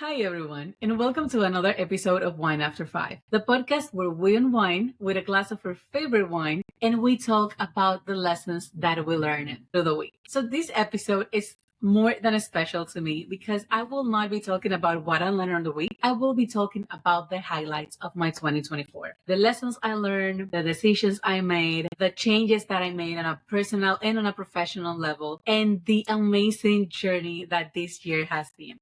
Hi, everyone, and welcome to another episode of Wine After Five, the podcast where we unwind with a glass of our favorite wine and we talk about the lessons that we learn through the week. So, this episode is more than a special to me because I will not be talking about what I learned on the week. I will be talking about the highlights of my 2024, the lessons I learned, the decisions I made, the changes that I made on a personal and on a professional level, and the amazing journey that this year has been.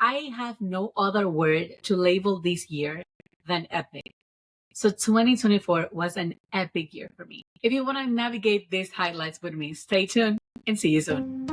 I have no other word to label this year than epic. So 2024 was an epic year for me. If you want to navigate these highlights with me, stay tuned and see you soon.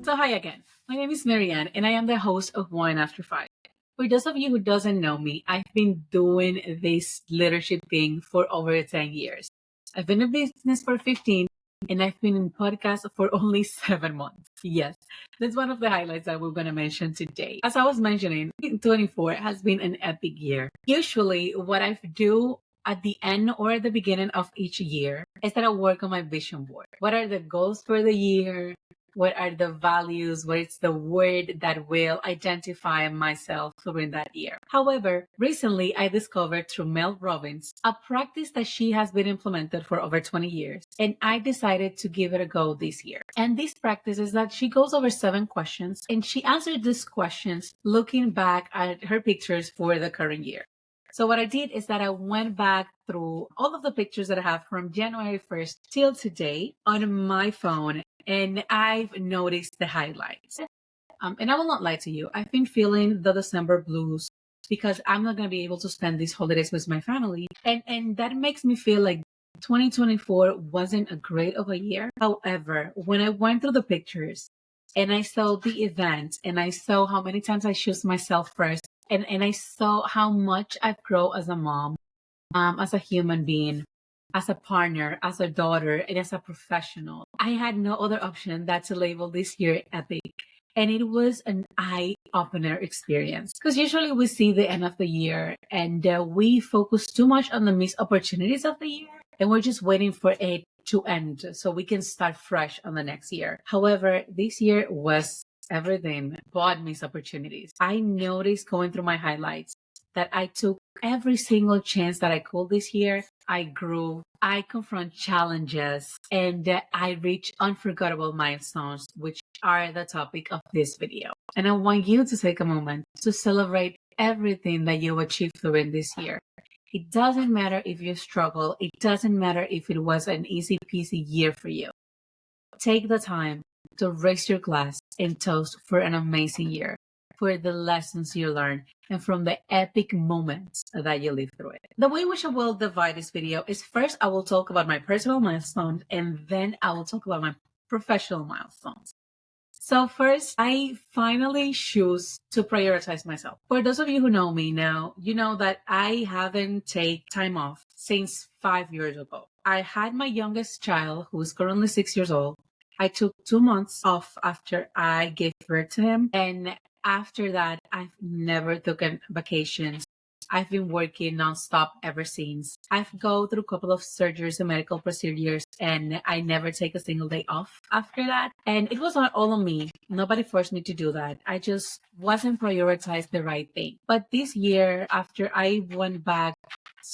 So hi again. My name is Marianne and I am the host of Wine After Five. For those of you who doesn't know me, I've been doing this leadership thing for over 10 years. I've been in business for 15 and I've been in podcast for only 7 months. Yes, that's one of the highlights that we're going to mention today. As I was mentioning, 2024 has been an epic year. Usually what I do at the end or at the beginning of each year is that I work on my vision board. What are the goals for the year? What are the values? What is the word that will identify myself during that year? However, recently I discovered through Mel Robbins a practice that she has been implemented for over 20 years, and I decided to give it a go this year. And this practice is that she goes over 7 questions and she answered these questions looking back at her pictures for the current year. So what I did is that I went back through all of the pictures that I have from January 1st till today on my phone, and I've noticed the highlights. And I will not lie to you, I've been feeling the December blues because I'm not going to be able to spend these holidays with my family. And that makes me feel like 2024 wasn't a great of a year. However, when I went through the pictures and I saw the events and I saw how many times I choose myself first, and I saw how much I've grown as a mom, as a human being, as a partner, as a daughter, and as a professional. I had no other option than to label this year epic. And it was an eye-opener experience. Because usually we see the end of the year and we focus too much on the missed opportunities of the year. And we're just waiting for it to end so we can start fresh on the next year. However, this year was everything but missed opportunities. I noticed going through my highlights that I took every single chance that I could this year. I grew, I confront challenges, and I reach unforgettable milestones, which are the topic of this video. And I want you to take a moment to celebrate everything that you achieved during this year. It doesn't matter if you struggle. It doesn't matter if it was an easy peasy year for you. Take the time to raise your glass and toast for an amazing year, for the lessons you learned, and from the epic moments that you lived through it. The way in which I will divide this video is first I will talk about my personal milestones and then I will talk about my professional milestones. So first, I finally choose to prioritize myself. For those of you who know me now, you know that I haven't taken time off since 5 years ago. I had my youngest child, who is currently 6 years old. I took 2 months off after I gave birth to him. And after that, I've never taken vacations. I've been working nonstop ever since. I've gone through a couple of surgeries and medical procedures, and I never take a single day off after that. And it was not all on me. Nobody forced me to do that. I just wasn't prioritized the right thing. But this year, after I went back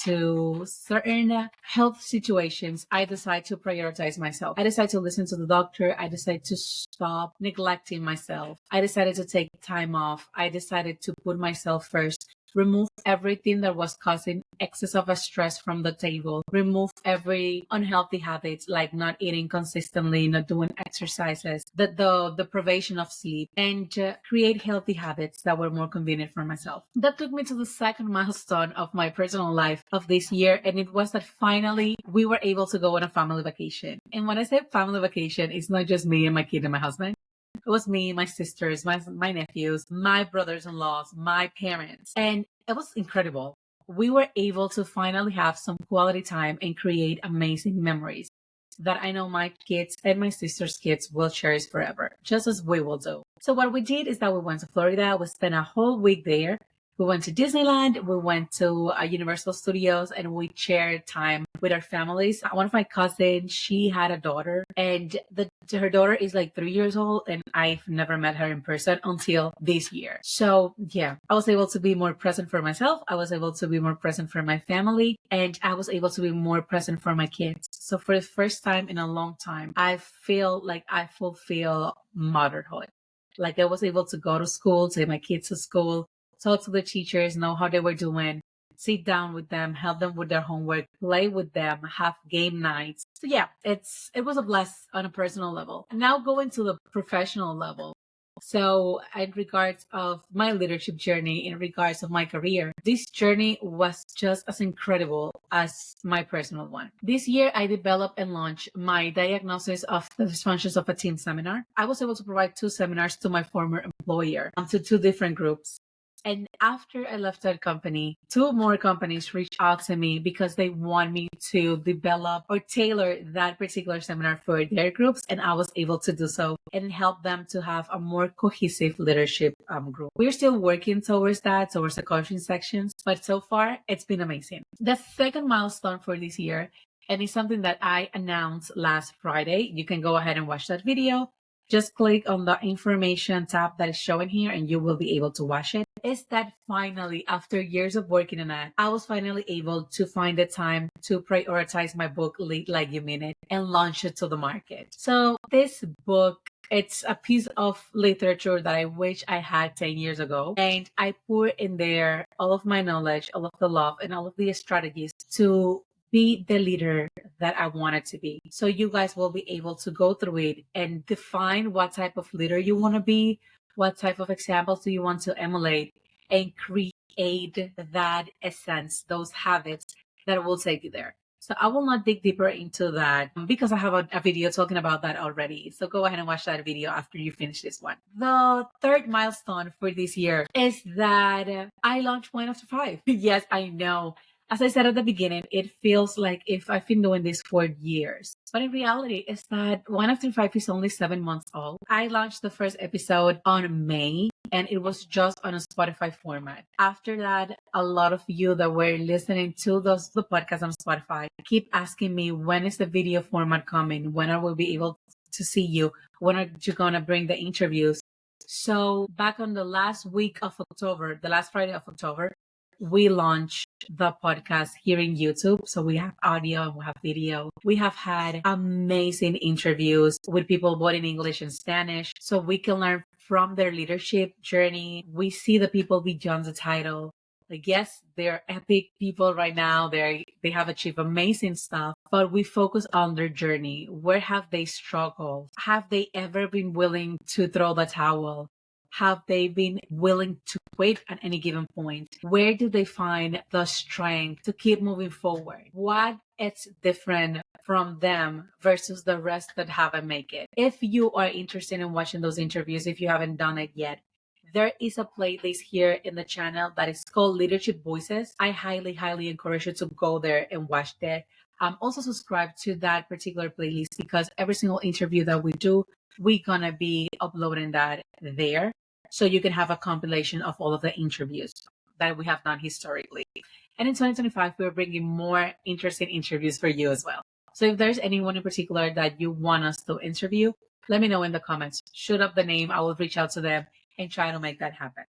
to certain health situations, I decide to prioritize myself. I decide to listen to the doctor. I decide to stop neglecting myself. I decided to take time off. I decided to put myself first. Remove everything that was causing excess of a stress from the table. Remove every unhealthy habits like not eating consistently, not doing exercises, the deprivation of sleep, and create healthy habits that were more convenient for myself. That took me to the second milestone of my personal life of this year, and it was that finally we were able to go on a family vacation. And when I say family vacation, it's not just me and my kid and my husband. It was me, my sisters, my nephews, my brothers-in-laws, my parents. And it was incredible. We were able to finally have some quality time and create amazing memories that I know my kids and my sister's kids will cherish forever, just as we will do. So what we did is that we went to Florida. We spent a whole week there. We went to Disneyland, we went to Universal Studios, and we shared time with our families. One of my cousins, she had a daughter, and her daughter is like 3 years old, and I've never met her in person until this year. So yeah, I was able to be more present for myself. I was able to be more present for my family, and I was able to be more present for my kids. So for the first time in a long time, I feel like I fulfill motherhood. Like I was able to go to school, take my kids to school, talk to the teachers, know how they were doing, sit down with them, help them with their homework, play with them, have game nights. So yeah, it was a bless on a personal level. Now going to the professional level. So in regards of my leadership journey, in regards of my career, this journey was just as incredible as my personal one. This year, I developed and launched my diagnosis of the dysfunctions of a team seminar. I was able to provide 2 seminars to my former employer, to 2 different groups. And after I left that company, 2 more companies reached out to me because they want me to develop or tailor that particular seminar for their groups. And I was able to do so and help them to have a more cohesive leadership group. We're still working towards that, towards the coaching sections, but so far it's been amazing. The second milestone for this year, and it's something that I announced last Friday. You can go ahead and watch that video. Just click on the information tab that is showing here and you will be able to watch it. Is that finally, after years of working on that, I was finally able to find the time to prioritize my book, Lead Like You Mean It, and launch it to the market. So this book, it's a piece of literature that I wish I had 10 years ago. And I put in there all of my knowledge, all of the love, and all of the strategies to be the leader that I wanted to be. So you guys will be able to go through it and define what type of leader you want to be, what type of examples do you want to emulate, and create that essence, those habits that will take you there. So I will not dig deeper into that because I have a video talking about that already. So go ahead and watch that video after you finish this one. The third milestone for this year is that I launched Wine After 5. Yes, I know. As I said at the beginning, it feels like if I've been doing this for years. But in reality, it's that One After 5 is only 7 months old. I launched the first episode on May, and it was just on a Spotify format. After that, a lot of you that were listening to the podcast on Spotify keep asking me, when is the video format coming? When I will be able to see you? When are you going to bring the interviews? So back on the last week of October, the last Friday of October, we launched the podcast here in YouTube. So we have audio and we have video. We have had amazing interviews with people both in English and Spanish. So we can learn from their leadership journey. We see the people beyond the title. Like, yes, they're epic people right now. They have achieved amazing stuff, but we focus on their journey. Where have they struggled? Have they ever been willing to throw the towel? Have they been willing to quit at any given point? Where do they find the strength to keep moving forward? What is different from them versus the rest that haven't made it? If you are interested in watching those interviews, if you haven't done it yet, there is a playlist here in the channel that is called Leadership Voices. I highly, highly encourage you to go there and watch that. Also subscribe to that particular playlist because every single interview that we do, we're going to be uploading that there. So you can have a compilation of all of the interviews that we have done historically. And in 2025, we're bringing more interesting interviews for you as well. So if there's anyone in particular that you want us to interview, let me know in the comments. Shoot up the name. I will reach out to them and try to make that happen.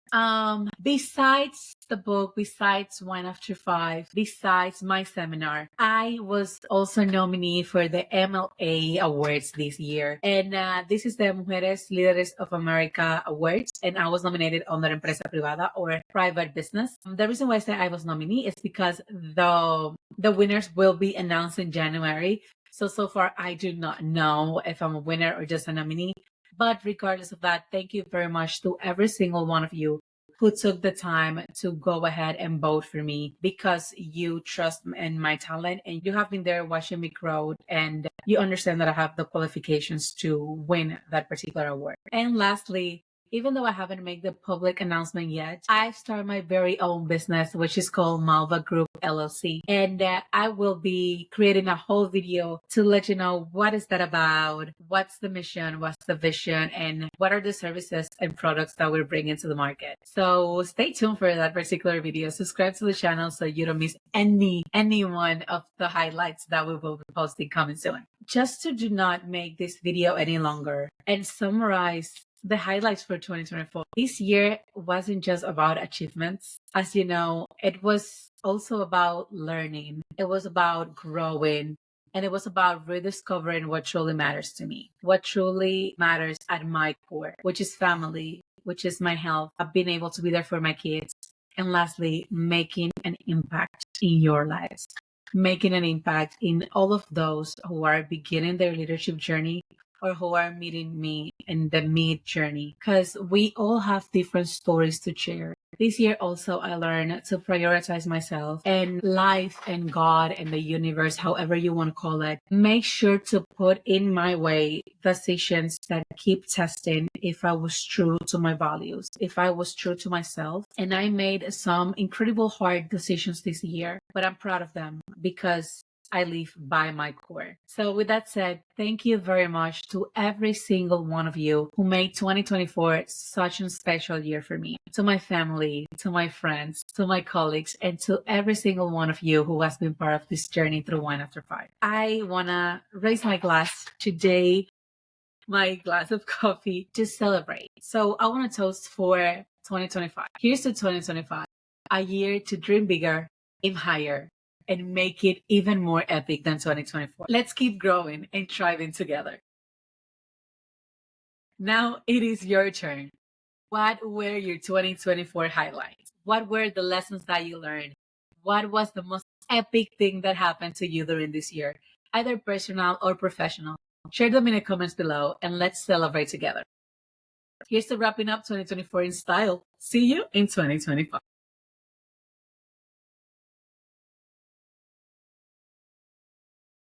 Besides the book, besides Wine After 5, besides my seminar, I was also nominee for the MLA Awards this year. And this is the Mujeres Líderes of America Awards. And I was nominated under Empresa Privada or Private Business. The reason why I say I was nominee is because the winners will be announced in January. So far, I do not know if I'm a winner or just a nominee. But regardless of that, thank you very much to every single one of you who took the time to go ahead and vote for me because you trust in my talent and you have been there watching me grow and you understand that I have the qualifications to win that particular award. And lastly, Even though I haven't made the public announcement yet, I've started my very own business, which is called Malva Group LLC. And I will be creating a whole video to let you know what is that about, what's the mission, what's the vision, and what are the services and products that we're bringing to the market. So stay tuned for that particular video. Subscribe to the channel so you don't miss any one of the highlights that we will be posting coming soon. Just to do not make this video any longer and summarize the highlights for 2024. This year wasn't just about achievements. As you know, it was also about learning. It was about growing. And it was about rediscovering what truly matters to me, what truly matters at my core, which is family, which is my health. I've been able to be there for my kids. And lastly, making an impact in your lives, making an impact in all of those who are beginning their leadership journey or who are meeting me in the mid journey, because we all have different stories to share. This year also I learned to prioritize myself and life and God and the universe, however you want to call it. Make sure to put in my way decisions that keep testing if I was true to my values, if I was true to myself. And I made some incredible hard decisions this year, but I'm proud of them because I live by my core. So with that said, thank you very much to every single one of you who made 2024 such a special year for me, to my family, to my friends, to my colleagues, and to every single one of you who has been part of this journey through Wine After Five. I want to raise my glass today, my glass of coffee, to celebrate. So I want to toast for 2025. Here's to 2025, a year to dream bigger, aim higher, and make it even more epic than 2024. Let's keep growing and thriving together. Now it is your turn. What were your 2024 highlights? What were the lessons that you learned? What was the most epic thing that happened to you during this year, either personal or professional? Share them in the comments below and let's celebrate together. Here's to wrapping up 2024 in style. See you in 2025.